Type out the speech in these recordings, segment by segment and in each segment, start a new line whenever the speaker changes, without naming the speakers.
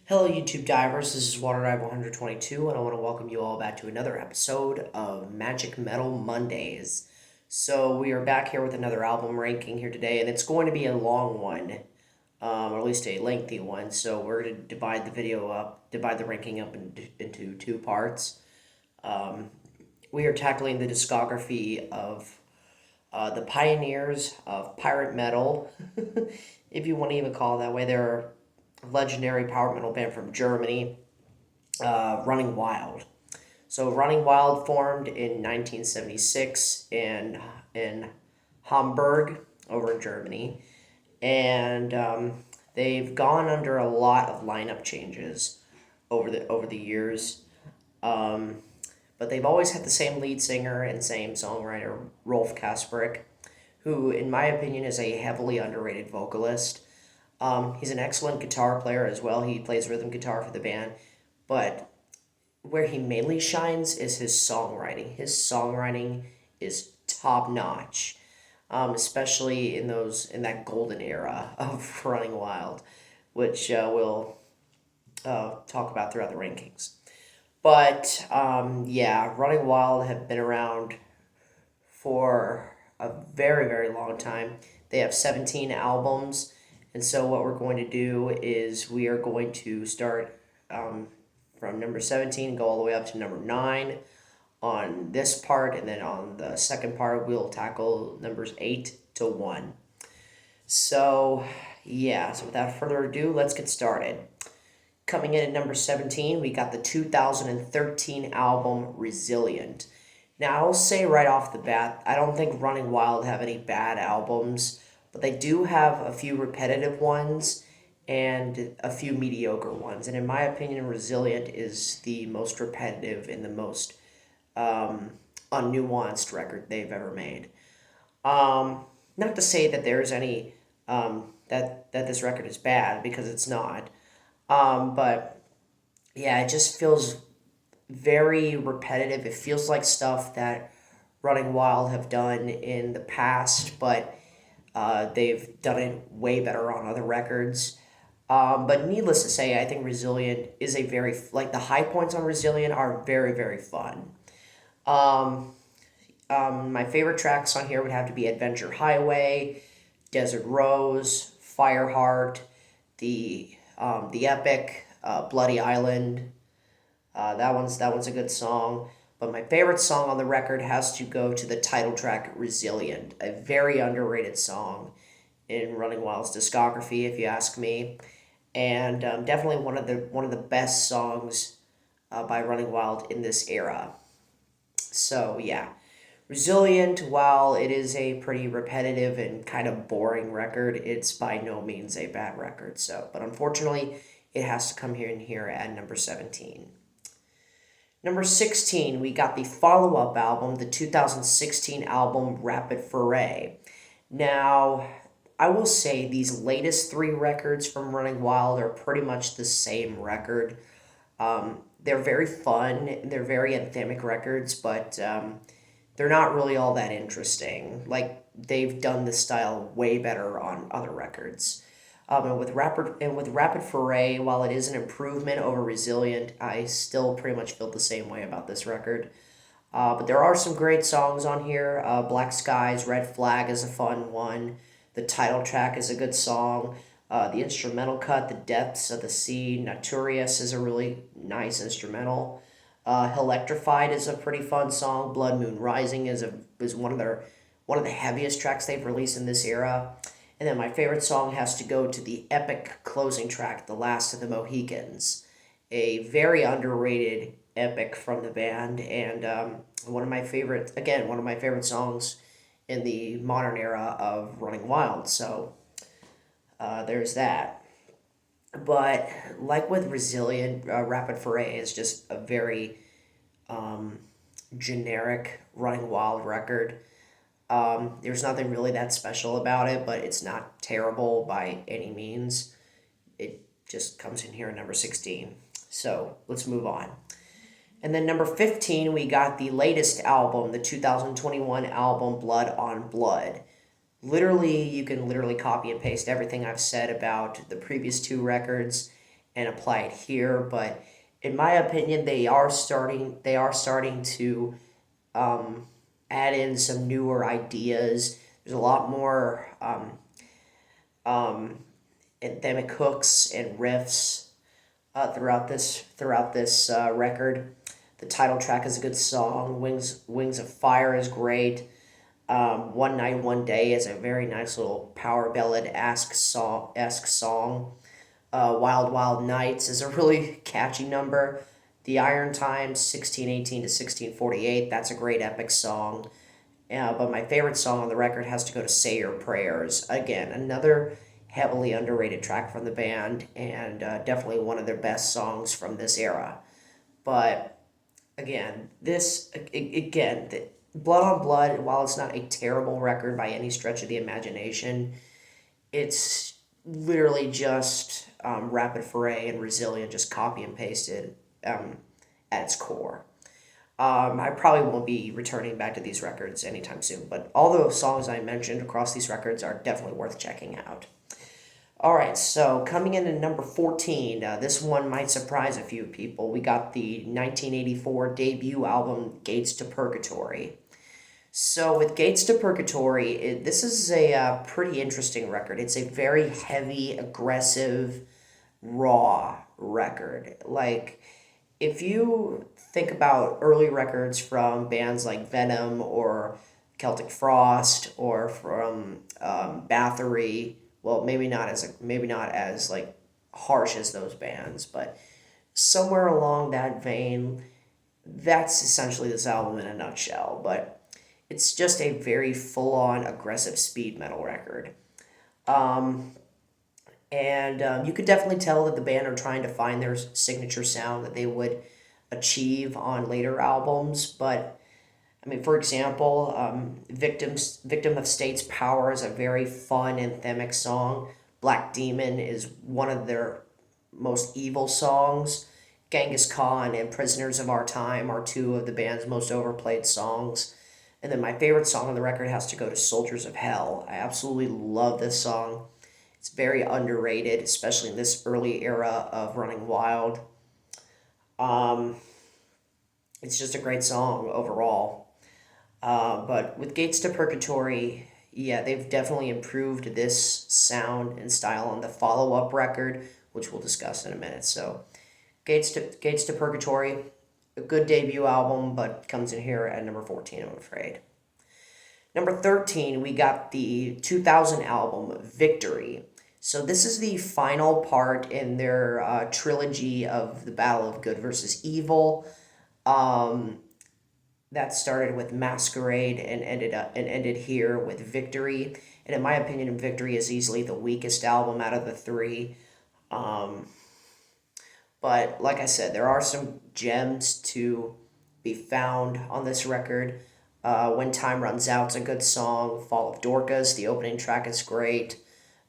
Hello, YouTube divers. This is WaterDive 122, and I want to welcome you all back to another episode of Magic Metal Mondays. So we are back here with another album ranking here today, and it's going to be a long one, or at least a lengthy one. So we're going to divide the ranking up into two parts. Um, we are tackling the discography of the pioneers of pirate metal, if you want to even call it that way. They're a legendary power metal band from Germany, Running Wild. So Running Wild formed in 1976 in Hamburg over in Germany, and they've gone under a lot of lineup changes over the years. Um, but they've always had the same lead singer and same songwriter, Rolf Kasperik, who, in my opinion, is a heavily underrated vocalist. He's an excellent guitar player as well. He plays rhythm guitar for the band, but where he mainly shines is his songwriting. His songwriting is top notch, especially in that golden era of Running Wild, which we'll talk about throughout the rankings. But yeah, Running Wild have been around for a very, very long time. They have 17 albums. And so, what we're going to do is we are going to start from number 17 and go all the way up to number 9 on this part. And then on the second part, we'll tackle numbers 8 to 1. So, yeah, so without further ado, let's get started. Coming in at number 17, we got the 2013 album Resilient. Now, I'll say right off the bat, I don't think Running Wild have any bad albums, but they do have a few repetitive ones and a few mediocre ones. And in my opinion, Resilient is the most repetitive and the most unnuanced record they've ever made. Not to say that there's any that this record is bad, because it's not. But yeah, it just feels very repetitive. It feels like stuff that Running Wild have done in the past, but they've done it way better on other records. But needless to say, I think Resilient is a very, like, the high points on Resilient are very, very fun. Um, my favorite tracks on here would have to be Adventure Highway, Desert Rose, Fireheart, the epic Bloody Island. That one's a good song. But my favorite song on the record has to go to the title track Resilient, a very underrated song in Running Wild's discography, if you ask me, and definitely one of the best songs by Running Wild in this era. So yeah, Resilient, while it is a pretty repetitive and kind of boring record, it's by no means a bad record. So, but unfortunately, it has to come here at number 17. Number 16, we got the follow up album, the 2016 album Rapid Foray. Now, I will say these latest three records from Running Wild are pretty much the same record. They're very fun, they're very anthemic records, but they're not really all that interesting. Like, they've done this style way better on other records. And with Rapid Foray, while it is an improvement over Resilient, I still pretty much feel the same way about this record. But there are some great songs on here. Black Skies, Red Flag is a fun one. The title track is a good song. The instrumental cut, The Depths of the Sea, Naturius is a really nice instrumental. Electrified is a pretty fun song. Blood Moon Rising is one of the heaviest tracks they've released in this era. And then my favorite song has to go to the epic closing track, The Last of the Mohicans, a very underrated epic from the band, and one of my favorite songs in the modern era of Running Wild. So there's that. But like with Resilient, Rapid Foray is just a very um, generic Running Wild record. There's nothing really that special about it, but it's not terrible by any means. It just comes in here at number 16. So let's move on. And then number 15, we got the latest album, the 2021 album Blood on Blood. You can literally copy and paste everything I've said about the previous two records and apply it here, but in my opinion, they are starting to um, add in some newer ideas. There's a lot more um, anthemic hooks and riffs throughout this record. The title track is a good song. Wings of Fire is great. One Night One Day is a very nice little power ballad esque song. Wild Wild Nights is a really catchy number. The Iron Times 1618 to 1648, that's a great epic song. But my favorite song on the record has to go to Say Your Prayers. Again, another heavily underrated track from the band, and definitely one of their best songs from this era. But again, Blood on Blood, while it's not a terrible record by any stretch of the imagination, it's literally just Rapid Foray and Resilient just copy and pasted at its core. I probably won't be returning back to these records anytime soon, but all the songs I mentioned across these records are definitely worth checking out. All right, so coming in at number 14, this one might surprise a few people. We got the 1984 debut album, Gates to Purgatory. So, with Gates to Purgatory, this is a pretty interesting record. It's a very heavy, aggressive, raw record. Like, if you think about early records from bands like Venom or Celtic Frost or from Bathory, well, maybe not as like harsh as those bands, but somewhere along that vein, that's essentially this album in a nutshell. But it's just a very full on aggressive speed metal record. Um, and you could definitely tell that the band are trying to find their signature sound that they would achieve on later albums. But I mean, for example, Victim of State's Power is a very fun anthemic song. Black Demon is one of their most evil songs. Genghis Khan and Prisoners of Our Time are two of the band's most overplayed songs. And then my favorite song on the record has to go to Soldiers of Hell. I absolutely love this song. It's very underrated, especially in this early era of Running Wild. Um, it's just a great song overall. But with Gates to Purgatory, yeah, they've definitely improved this sound and style on the follow up record, which we'll discuss in a minute. So, Gates to Purgatory, a good debut album, but comes in here at number 14, I'm afraid. Number 13, we got the 2000 album, Victory. So this is the final part in their trilogy of the Battle of Good versus Evil. Um, that started with Masquerade and ended here with Victory. And in my opinion, Victory is easily the weakest album out of the three. Um, but like I said, there are some gems to be found on this record. When Time Runs Out's a good song. Fall of Dorcas, the opening track is great.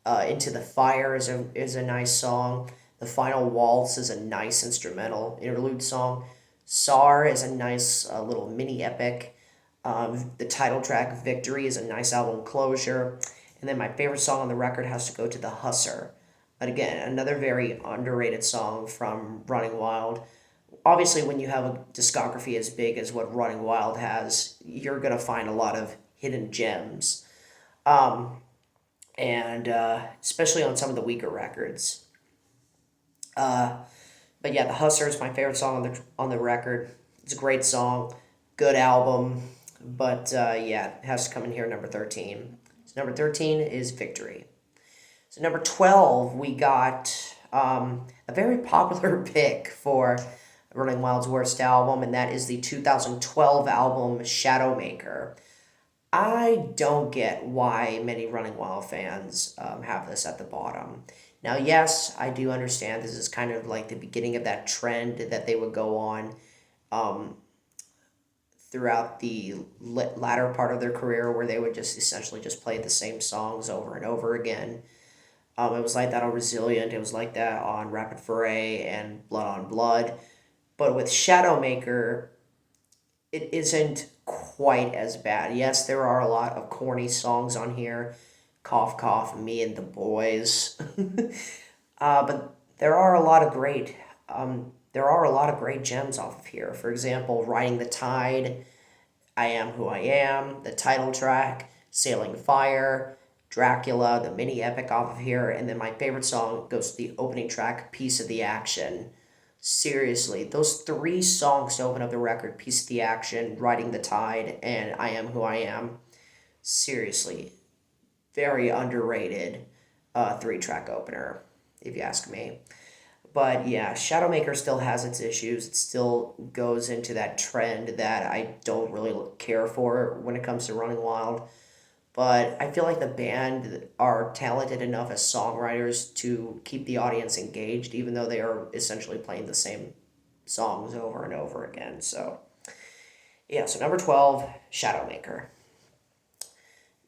Into the Fire is a nice song. The Final Waltz is a nice instrumental interlude song. SAR is a nice little mini epic. The title track, Victory, is a nice album closure. And then my favorite song on the record has to go to The Husser. But again, another very underrated song from Running Wild. Obviously, when you have a discography as big as what Running Wild has, you're going to find a lot of hidden gems. Um, and especially on some of the weaker records. Uh, but yeah, The Hustler is my favorite song on the record. It's a great song, good album, but yeah, it has to come in here number 13. So number 13 is Victory. So number 12, we got a very popular pick for Running Wild's worst album, and that is the 2012 album Shadowmaker. I don't get why many Running Wild fans have this at the bottom. Now, yes, I do understand this is kind of like the beginning of that trend that they would go on um, throughout the latter part of their career where they would just essentially just play the same songs over and over again. It was like that on Resilient, it was like that on Rapid Foray and Blood on Blood. But with Shadowmaker, it isn't quite as bad. Yes, there are a lot of corny songs on here. Cough, cough, me and the boys. But there are a lot of great there are a lot of great gems off of here. For example, Riding the Tide, I Am Who I Am, the title track, Sailing Fire, Dracula, the mini epic off of here, and then my favorite song goes to the opening track, Piece of the Action. Seriously, those three songs to open up the record, Piece of the Action, Riding the Tide, and I Am Who I Am. Seriously, very underrated three-track opener, if you ask me. But yeah, Shadowmaker still has its issues. It still goes into that trend that I don't really care for when it comes to Running Wild. But I feel like the band are talented enough as songwriters to keep the audience engaged, even though they are essentially playing the same songs over and over again. So, yeah, so number 12, Shadowmaker.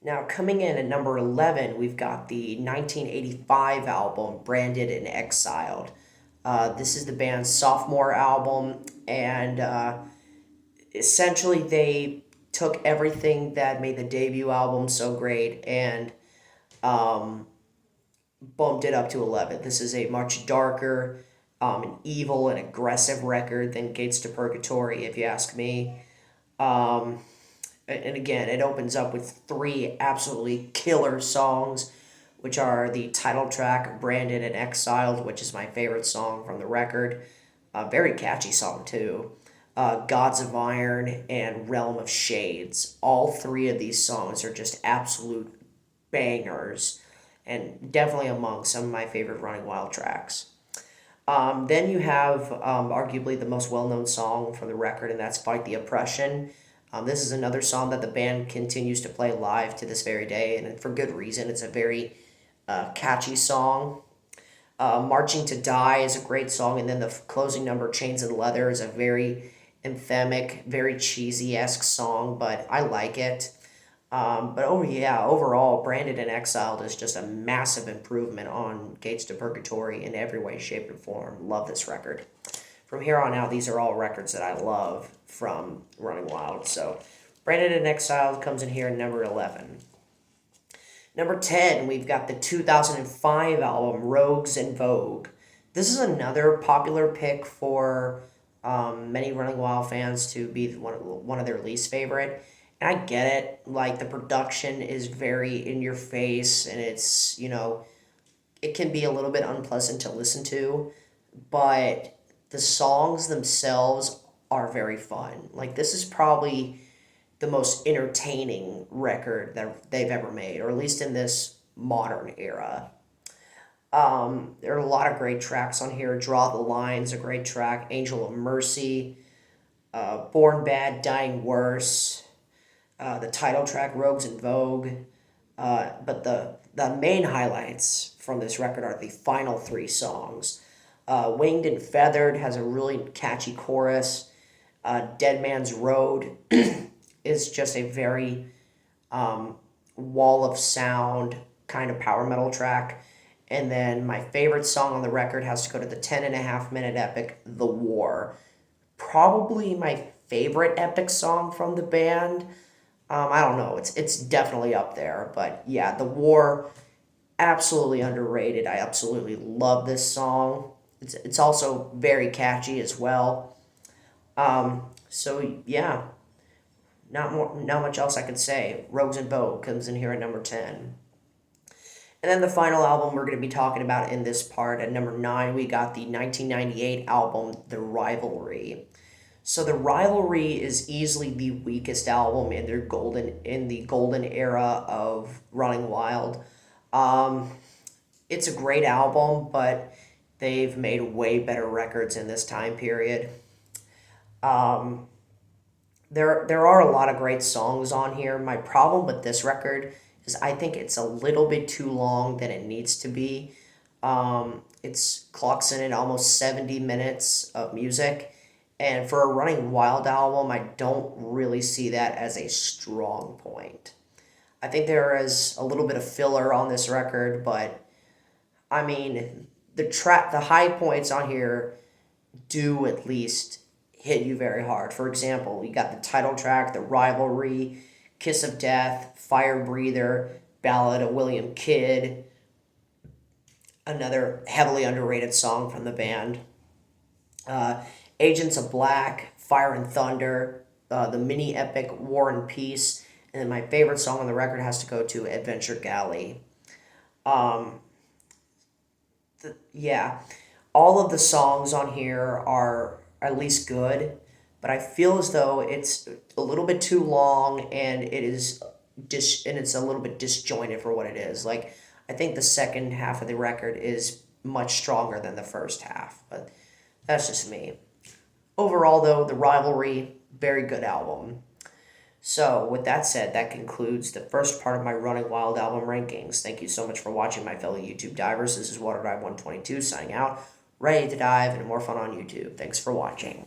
Now, coming in at number 11, we've got the 1985 album, Branded and Exiled. This is the band's sophomore album, and essentially they took everything that made the debut album so great and um, bumped it up to 11. This is a much darker, an evil and aggressive record than Gates to Purgatory, if you ask me. Um, and again, it opens up with three absolutely killer songs, which are the title track, Branded and Exiled, which is my favorite song from the record. A very catchy song, too. Gods of Iron and Realm of Shades. All three of these songs are just absolute bangers and definitely among some of my favorite Running Wild tracks. Then you have arguably the most well known song from the record, and that's Fight the Oppression. This is another song that the band continues to play live to this very day, and for good reason. It's a very catchy song. Marching to Die is a great song, and then the closing number, Chains and Leather, is a very anthemic, very cheesy-esque song, but I like it. Overall, Branded and Exiled is just a massive improvement on Gates to Purgatory in every way, shape, and form. Love this record. From here on out, these are all records that I love from Running Wild. So, Branded and Exiled comes in here at number 11. Number 10, we've got the 2005 album, Rogues in Vogue. This is another popular pick for many Running Wild fans to be one of their least favorite. And I get it. Like, the production is very in your face, and it's, it can be a little bit unpleasant to listen to, but the songs themselves are very fun. Like, this is probably the most entertaining record that they've ever made, or at least in this modern era. There are a lot of great tracks on here. Draw the Line's a great track. Angel of Mercy, Born Bad, Dying Worse, the title track, Rogues in Vogue. But the main highlights from this record are the final three songs. Winged and Feathered has a really catchy chorus. Dead Man's Road is just a very wall of sound kind of power metal track. And then my favorite song on the record has to go to the 10.5 minute epic, The War. Probably my favorite epic song from the band. I don't know, it's definitely up there. But yeah, The War, absolutely underrated. I absolutely love this song. It's also very catchy as well. So yeah, not much else I could say. Rogues in Vogue comes in here at number 10. And then the final album we're going to be talking about in this part at number 9, we got the 1998 album, The Rivalry. So The Rivalry is easily the weakest album in the golden era of Running Wild. It's a great album, but they've made way better records in this time period. Um, there are a lot of great songs on here. My problem with this record is I think it's a little bit too long than it needs to be. It's clocks in at almost 70 minutes of music. And for a Running Wild album, I don't really see that as a strong point. I think there is a little bit of filler on this record, but I mean, the high points on here do at least hit you very hard. For example, you got the title track, The Rivalry, Kiss of Death, Fire Breather, Ballad of William Kidd. another heavily underrated song from the band. Uh, Agents of Black, Fire and Thunder, the mini epic War and Peace, and then my favorite song on the record has to go to Adventure Galley. Um, yeah, all of the songs on here are at least good, but I feel as though it's a little bit too long and it's a little bit disjointed for what it is. Like I think the second half of the record is much stronger than the first half, but that's just me. Overall, though, the Rivalry, very good album. So, with that said, that concludes the first part of my Running Wild album rankings. Thank you so much for watching, my fellow YouTube divers. This is Water Dive 122 signing out, ready to dive into more fun on YouTube. Thanks for watching.